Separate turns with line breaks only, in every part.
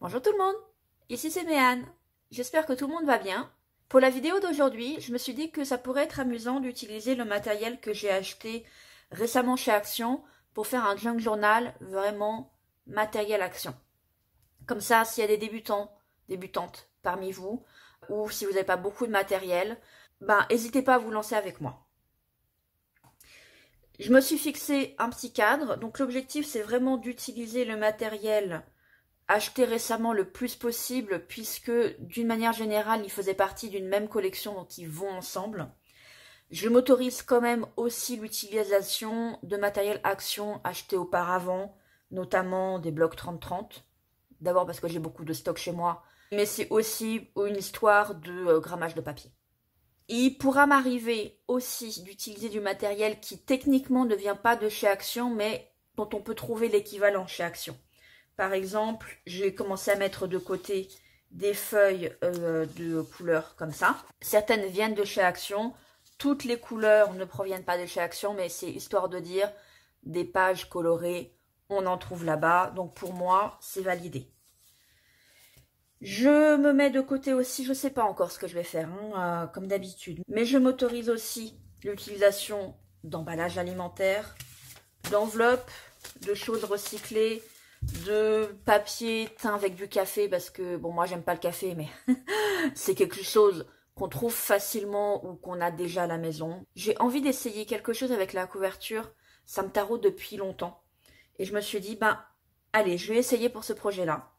Bonjour tout le monde, ici c'est Méane. J'espère que tout le monde va bien. Pour la vidéo d'aujourd'hui, je me suis dit que ça pourrait être amusant d'utiliser le matériel que j'ai acheté récemment chez Action pour faire un junk journal vraiment matériel Action. Comme ça, s'il y a des débutants, débutantes parmi vous, ou si vous n'avez pas beaucoup de matériel, n'hésitez pas à vous lancer avec moi. Je me suis fixé un petit cadre, donc l'objectif c'est vraiment d'utiliser le matériel acheté récemment le plus possible, puisque d'une manière générale ils faisaient partie d'une même collection, donc ils vont ensemble. Je m'autorise quand même aussi l'utilisation de matériel Action acheté auparavant, notamment des blocs 30-30. D'abord parce que j'ai beaucoup de stock chez moi, mais c'est aussi une histoire de grammage de papier. Il pourra m'arriver aussi d'utiliser du matériel qui techniquement ne vient pas de chez Action, mais dont on peut trouver l'équivalent chez Action. Par exemple, j'ai commencé à mettre de côté des feuilles de couleurs comme ça. Certaines viennent de chez Action. Toutes les couleurs ne proviennent pas de chez Action, mais c'est histoire de dire des pages colorées, on en trouve là-bas. Donc pour moi, c'est validé. Je me mets de côté aussi, je ne sais pas encore ce que je vais faire, comme d'habitude. Mais je m'autorise aussi l'utilisation d'emballages alimentaires, d'enveloppes, de choses recyclées, de papier teint avec du café, parce que, bon, moi j'aime pas le café, mais c'est quelque chose qu'on trouve facilement ou qu'on a déjà à la maison. J'ai envie d'essayer quelque chose avec la couverture, ça me taraude depuis longtemps. Et je me suis dit, allez, je vais essayer pour ce projet-là.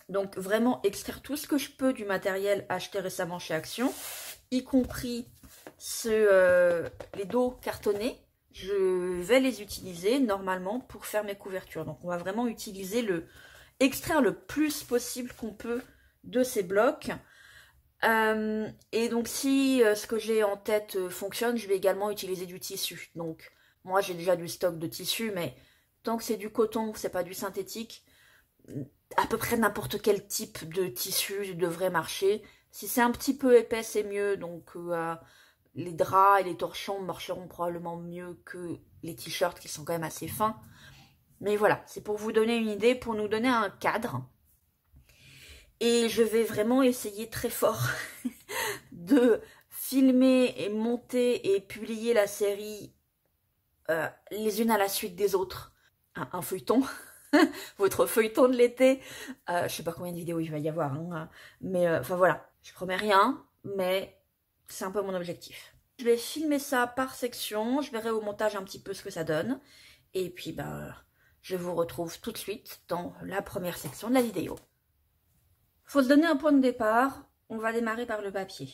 Donc vraiment extraire tout ce que je peux du matériel acheté récemment chez Action, y compris les dos cartonnés. Je vais les utiliser normalement pour faire mes couvertures. Donc on va vraiment extraire le plus possible qu'on peut de ces blocs. Et donc si ce que j'ai en tête fonctionne, je vais également utiliser du tissu. Donc moi j'ai déjà du stock de tissu, mais tant que c'est du coton, c'est pas du synthétique, à peu près n'importe quel type de tissu devrait marcher. Si c'est un petit peu épais, c'est mieux. Donc les draps et les torchons marcheront probablement mieux que les t-shirts qui sont quand même assez fins. Mais voilà, c'est pour vous donner une idée, pour nous donner un cadre. Et je vais vraiment essayer très fort de filmer et monter et publier la série les unes à la suite des autres. Un feuilleton. Votre feuilleton de l'été. Je sais pas combien de vidéos il va y avoir, mais enfin voilà, je promets rien, mais c'est un peu mon objectif. Je vais filmer ça par section, je verrai au montage un petit peu ce que ça donne, et puis je vous retrouve tout de suite dans la première section de la vidéo. Faut se donner un point de départ, on va démarrer par le papier.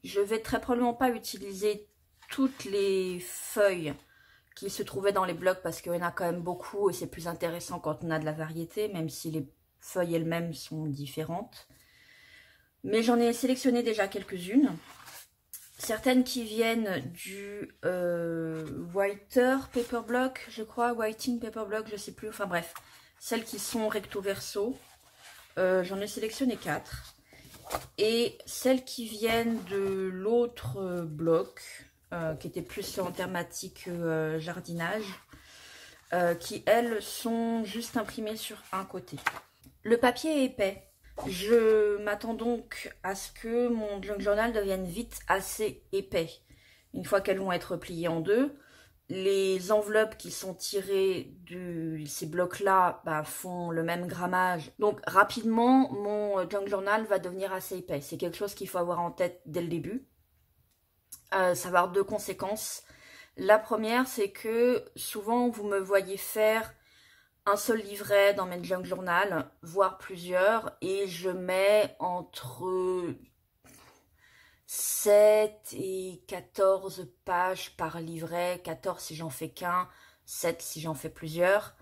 Je vais très probablement pas utiliser toutes les feuilles qui se trouvaient dans les blocs parce qu'il y en a quand même beaucoup et c'est plus intéressant quand on a de la variété, même si les feuilles elles-mêmes sont différentes. Mais j'en ai sélectionné déjà quelques-unes. Certaines qui viennent du Whiter Paper Block, je crois, Whiting Paper Block, je sais plus, enfin bref. Celles qui sont recto verso, j'en ai sélectionné 4. Et celles qui viennent de l'autre bloc, qui était plus en thématique jardinage, qui elles sont juste imprimées sur un côté. Le papier est épais. Je m'attends donc à ce que mon junk journal devienne vite assez épais. Une fois qu'elles vont être pliées en deux, les enveloppes qui sont tirées de ces blocs-là font le même grammage. Donc rapidement, mon junk journal va devenir assez épais. C'est quelque chose qu'il faut avoir en tête dès le début. Ça va avoir deux conséquences. La première, c'est que souvent vous me voyez faire un seul livret dans mes junk journal, voire plusieurs, et je mets entre 7 et 14 pages par livret, 14 si j'en fais qu'un, 7 si j'en fais plusieurs.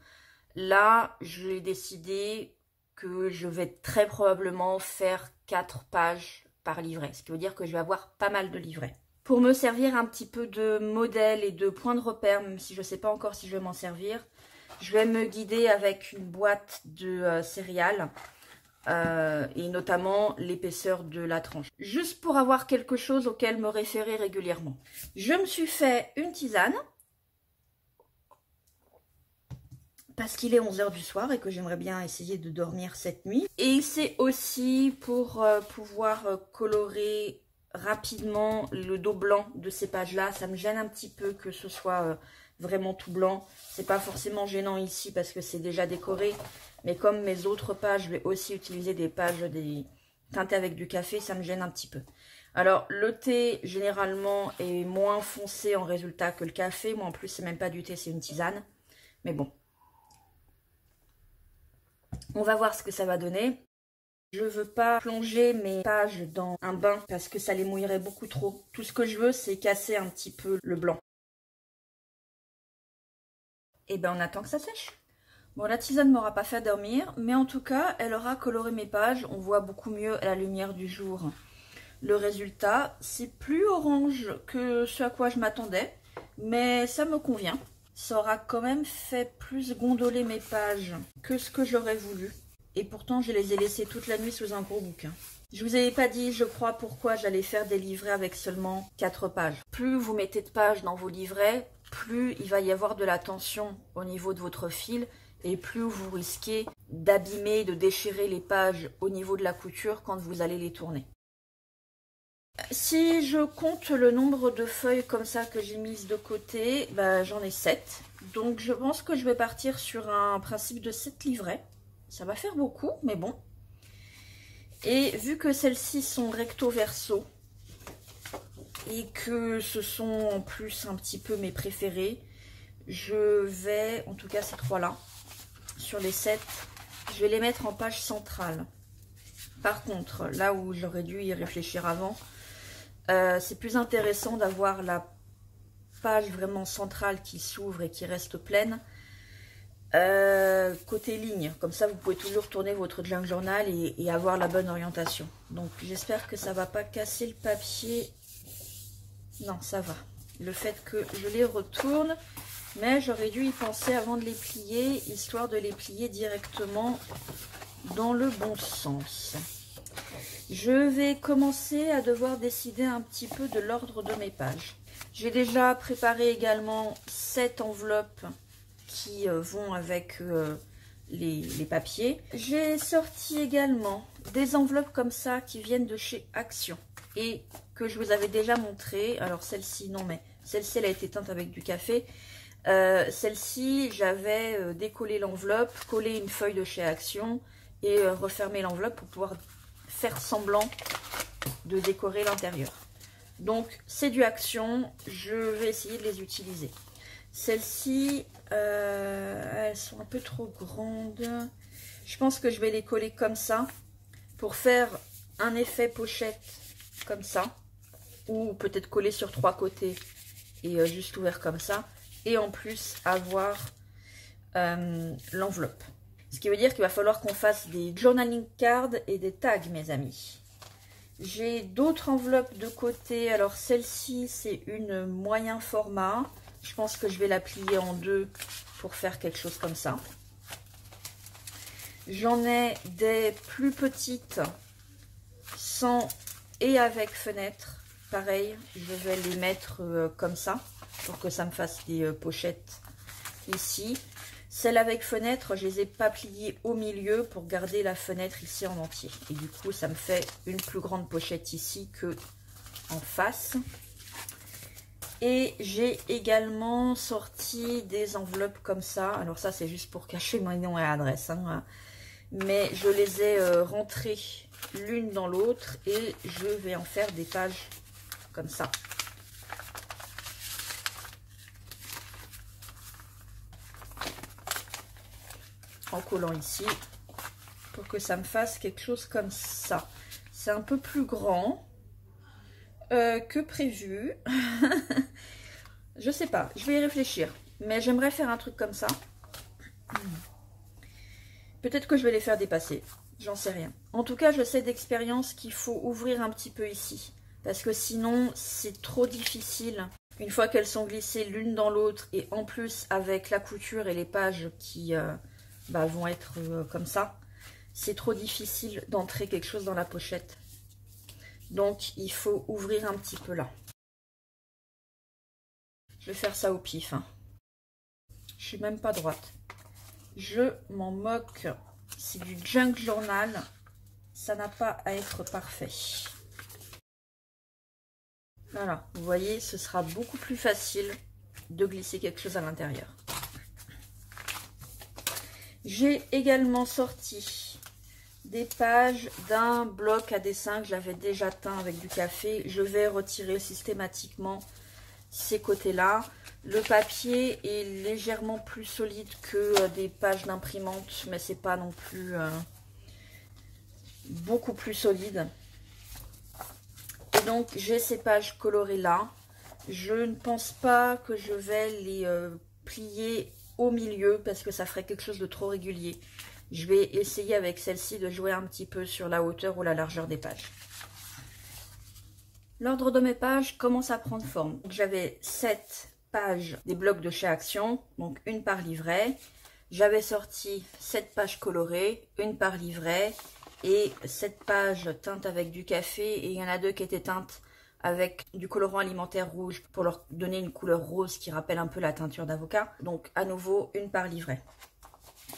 Là, j'ai décidé que je vais très probablement faire 4 pages par livret, ce qui veut dire que je vais avoir pas mal de livrets. Pour me servir un petit peu de modèle et de point de repère, même si je ne sais pas encore si je vais m'en servir, je vais me guider avec une boîte de céréales et notamment l'épaisseur de la tranche. Juste pour avoir quelque chose auquel me référer régulièrement. Je me suis fait une tisane parce qu'il est 11 h du soir et que j'aimerais bien essayer de dormir cette nuit. Et c'est aussi pour pouvoir colorer rapidement le dos blanc de ces pages-là. Ça me gêne un petit peu que ce soit vraiment tout blanc. C'est pas forcément gênant ici parce que c'est déjà décoré. Mais comme mes autres pages, je vais aussi utiliser des pages teintées avec du café, ça me gêne un petit peu. Alors, le thé, généralement, est moins foncé en résultat que le café. Moi, en plus, c'est même pas du thé, c'est une tisane. Mais bon. On va voir ce que ça va donner. Je veux pas plonger mes pages dans un bain parce que ça les mouillerait beaucoup trop. Tout ce que je veux, c'est casser un petit peu le blanc. Et ben, on attend que ça sèche. Bon, la tisane ne m'aura pas fait dormir, mais en tout cas, elle aura coloré mes pages. On voit beaucoup mieux à la lumière du jour. Le résultat, c'est plus orange que ce à quoi je m'attendais, mais ça me convient. Ça aura quand même fait plus gondoler mes pages que ce que j'aurais voulu. Et pourtant, je les ai laissées toute la nuit sous un gros bouquin. Je vous avais pas dit, je crois, pourquoi j'allais faire des livrets avec seulement 4 pages. Plus vous mettez de pages dans vos livrets, plus il va y avoir de la tension au niveau de votre fil et plus vous risquez d'abîmer, de déchirer les pages au niveau de la couture quand vous allez les tourner. Si je compte le nombre de feuilles comme ça que j'ai mises de côté, bah, j'en ai 7. Donc je pense que je vais partir sur un principe de 7 livrets. Ça va faire beaucoup, mais bon. Et vu que celles-ci sont recto verso, et que ce sont en plus un petit peu mes préférés, je vais, en tout cas ces 3-là, sur les 7, je vais les mettre en page centrale. Par contre, là où j'aurais dû y réfléchir avant, c'est plus intéressant d'avoir la page vraiment centrale qui s'ouvre et qui reste pleine côté ligne. Comme ça, vous pouvez toujours tourner votre junk journal et avoir la bonne orientation. Donc, j'espère que ça ne va pas casser le papier. Non, ça va. Le fait que je les retourne, mais j'aurais dû y penser avant de les plier, histoire de les plier directement dans le bon sens. Je vais commencer à devoir décider un petit peu de l'ordre de mes pages. J'ai déjà préparé également 7 enveloppes qui vont avec les papiers. J'ai sorti également des enveloppes comme ça qui viennent de chez Action et que je vous avais déjà montré. Alors celle-ci, non, mais celle-ci, elle a été teinte avec du café. Celle-ci, j'avais décollé l'enveloppe, collé une feuille de chez Action et refermé l'enveloppe pour pouvoir faire semblant de décorer l'intérieur. Donc c'est du Action, je vais essayer de les utiliser. Celles-ci, elles sont un peu trop grandes. Je pense que je vais les coller comme ça pour faire un effet pochette comme ça, ou peut-être coller sur 3 côtés et juste ouvert comme ça, et en plus avoir l'enveloppe. Ce qui veut dire qu'il va falloir qu'on fasse des journaling cards et des tags, mes amis. J'ai d'autres enveloppes de côté. Alors celle-ci, c'est une moyen format. Je pense que je vais la plier en 2 pour faire quelque chose comme ça. J'en ai des plus petites, sans et avec fenêtre. Pareil, je vais les mettre comme ça, pour que ça me fasse des pochettes ici. Celles avec fenêtre, je les ai pas pliées au milieu pour garder la fenêtre ici en entier. Et du coup, ça me fait une plus grande pochette ici que en face. Et j'ai également sorti des enveloppes comme ça. Alors ça, c'est juste pour cacher mon nom et adresse, hein. Mais je les ai rentrées l'une dans l'autre et je vais en faire des pages comme ça. En collant ici pour que ça me fasse quelque chose comme ça. C'est un peu plus grand que prévu. Je sais pas, je vais y réfléchir, mais j'aimerais faire un truc comme ça. Peut-être que je vais les faire dépasser, j'en sais rien. En tout cas, je sais d'expérience qu'il faut ouvrir un petit peu ici, parce que sinon c'est trop difficile. Une fois qu'elles sont glissées l'une dans l'autre et en plus avec la couture et les pages qui vont être comme ça, c'est trop difficile d'entrer quelque chose dans la pochette. Donc il faut ouvrir un petit peu là. Je vais faire ça au pif, hein. Je suis même pas droite. Je m'en moque. C'est du junk journal. Ça n'a pas à être parfait. Voilà, vous voyez, ce sera beaucoup plus facile de glisser quelque chose à l'intérieur. J'ai également sorti des pages d'un bloc à dessin que j'avais déjà teint avec du café. Je vais retirer systématiquement ces côtés-là. Le papier est légèrement plus solide que des pages d'imprimante, mais c'est pas non plus beaucoup plus solide. Et donc j'ai ces pages colorées là. Je ne pense pas que je vais les plier au milieu parce que ça ferait quelque chose de trop régulier. Je vais essayer avec celle-ci de jouer un petit peu sur la hauteur ou la largeur des pages. L'ordre de mes pages commence à prendre forme. J'avais 7 pages des blocs de chez Action, donc une par livret. J'avais sorti 7 pages colorées, une par livret et 7 pages teintes avec du café, et il y en a 2 qui étaient teintes avec du colorant alimentaire rouge pour leur donner une couleur rose qui rappelle un peu la teinture d'avocat. Donc à nouveau une par livret.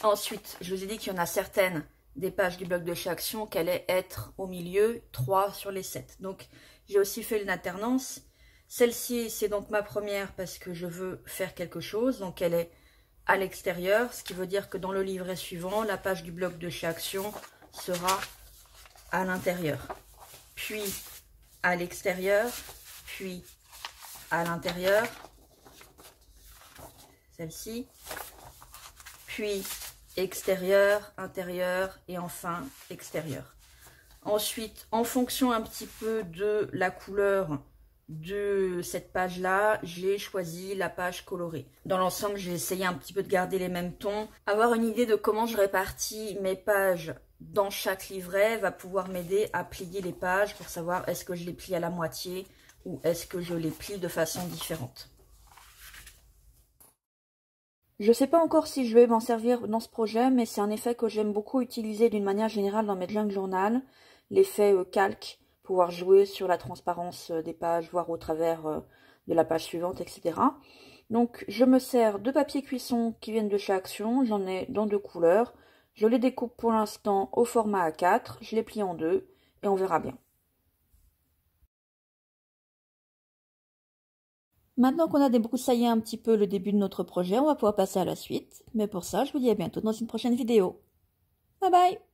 Ensuite, je vous ai dit qu'il y en a certaines des pages du bloc de chez Action qui allaient être au milieu, 3 sur les 7. Donc j'ai aussi fait une alternance. Celle-ci, c'est donc ma première parce que je veux faire quelque chose. Donc elle est à l'extérieur, ce qui veut dire que dans le livret suivant, la page du bloc de chez Action sera à l'intérieur. Puis à l'extérieur, puis à l'intérieur. Celle-ci. Puis extérieur, intérieur et enfin extérieur. Ensuite, en fonction un petit peu de la couleur de cette page-là, j'ai choisi la page colorée. Dans l'ensemble, j'ai essayé un petit peu de garder les mêmes tons. Avoir une idée de comment je répartis mes pages dans chaque livret va pouvoir m'aider à plier les pages pour savoir est-ce que je les plie à la moitié ou est-ce que je les plie de façon différente. Je ne sais pas encore si je vais m'en servir dans ce projet, mais c'est un effet que j'aime beaucoup utiliser d'une manière générale dans mes junk journal. L'effet calque, pouvoir jouer sur la transparence des pages, voir au travers de la page suivante, etc. Donc je me sers de papier cuisson qui viennent de chez Action, j'en ai dans 2 couleurs. Je les découpe pour l'instant au format A4, je les plie en 2 et on verra bien. Maintenant qu'on a débroussaillé un petit peu le début de notre projet, on va pouvoir passer à la suite. Mais pour ça, je vous dis à bientôt dans une prochaine vidéo. Bye bye!